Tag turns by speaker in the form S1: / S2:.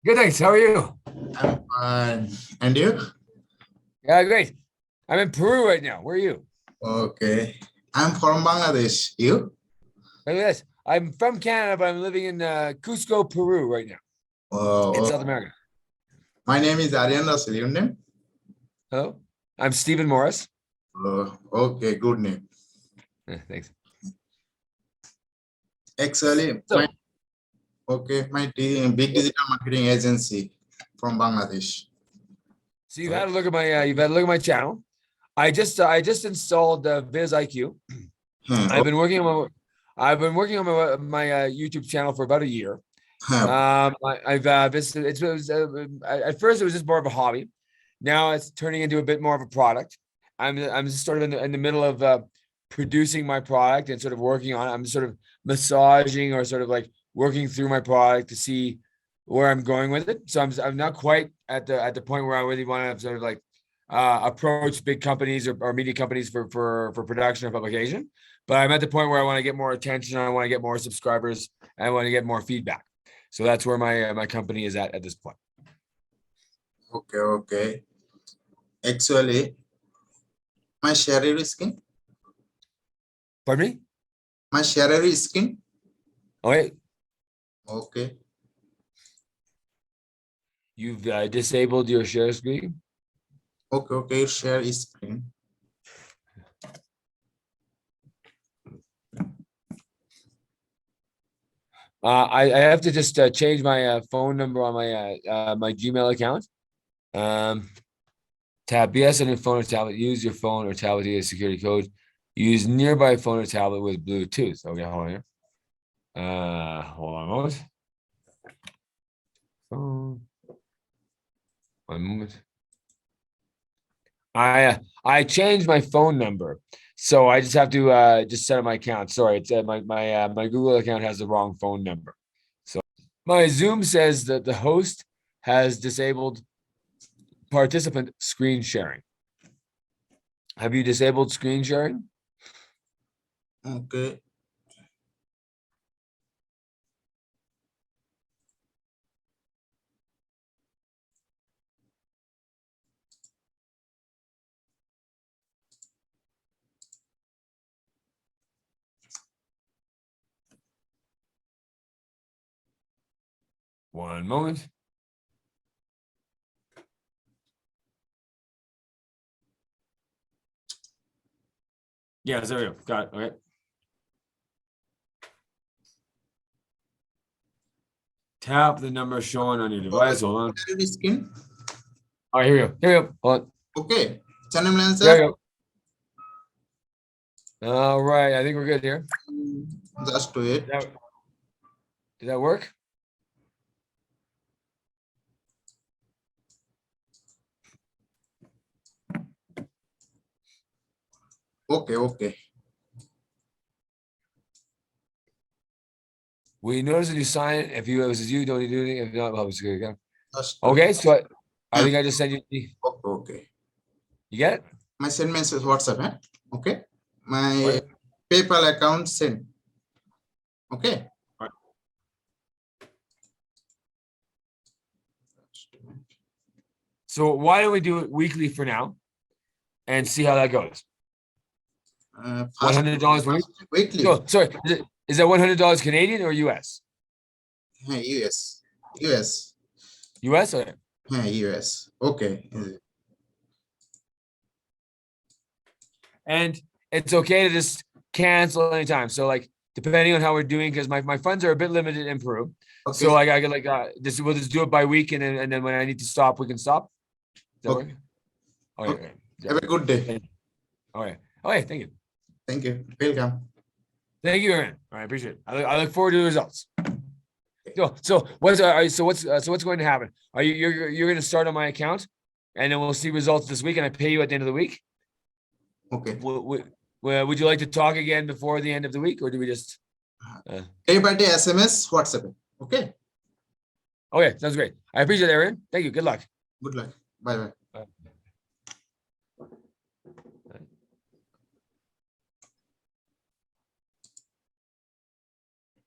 S1: Good, thanks. How are you?
S2: I'm fine. And you?
S1: Yeah, great. I'm in Peru right now. Where are you?
S2: Okay. I'm from Bangladesh. You?
S1: Look at this. I'm from Canada, but I'm living in Cusco, Peru right now in
S2: Oh,
S1: South America.
S2: my name is Ariyan Rasel. Your name?
S1: Hello, I'm Stephen Morris.
S2: Okay, good name.
S1: Thanks.
S2: Actually,
S1: So,
S2: big digital marketing agency from Bangladesh.
S1: so you've had a look at my channel. I just installed Viz IQ.
S2: Hmm,
S1: I've been working on my YouTube channel for about a year.
S2: huh,
S1: I've visited. At first it was just more of a hobby. Now it's turning into a bit more of a product. I'm just sort of in the middle of producing my product and sort of working on it. I'm sort of massaging or sort of like working through my product to see where I'm going with it. So I'm not quite at the point where I really want to sort of like approach big companies or media companies for production or publication. But I'm at the point where I want to get more attention. I want to get more subscribers. And I want to get more feedback. So that's where my company is at this point.
S2: okay. Actually, my share skin.
S1: Pardon me?
S2: My share skin.
S1: Okay.
S2: Okay.
S1: You've disabled your share screen.
S2: Okay. Share screen.
S1: I have to just change my phone number on my Gmail account. Tab BS on your phone or tablet. Use your phone or tablet to get a security code. Use nearby phone or tablet with Bluetooth. Okay, hold on here. Hold on a moment. Phone. One moment. I changed my phone number, so I just have to just set up my account. Sorry, it's my Google account has the wrong phone number. So my Zoom says that the host has disabled participant screen sharing. Have you disabled screen sharing?
S2: Okay.
S1: One moment. Yeah, there we go. Got it. Okay. Tap the number shown on your device. Hold on.
S2: Share skin.
S1: All right, here we go. Here we go. Hold on.
S2: Okay. Channel
S1: There
S2: answer.
S1: we go. All right. I think we're good here.
S2: Just wait.
S1: Did that work?
S2: Okay.
S1: We notice that you sign it. If you this is you, don't need to do anything. If not, public security account.
S2: Just
S1: Okay, so I
S2: Hmm,
S1: think I just sent you.
S2: okay.
S1: You get it?
S2: My send message WhatsApp. Okay. My
S1: Right.
S2: PayPal account send. Okay.
S1: Right. So why don't we do it weekly for now and see how that goes?
S2: Fast
S1: $100 per week?
S2: weekly.
S1: No, sorry. Is that $100 Canadian or US?
S2: US. US.
S1: US or
S2: US. Okay.
S1: and it's okay to just cancel anytime. So like depending on how we're doing, because my funds are a bit limited in Peru.
S2: Okay.
S1: So like I get like we'll just do it by week and then when I need to stop, we can stop. Does that
S2: Okay.
S1: work? Okay.
S2: Have a good day.
S1: Okay. Okay. Thank you.
S2: Thank you. Welcome.
S1: Thank you, Aaron. I appreciate it. I look forward to the results. So what's going to happen? Are you're going to start on my account, and then we'll see results this week, and I pay you at the end of the week.
S2: Okay.
S1: Would you like to talk again before the end of the week, or do we just?
S2: Day by day SMS, WhatsApp. Okay.
S1: Okay, sounds great. I appreciate it, Aaron. Thank you. Good luck.
S2: Good luck. Bye.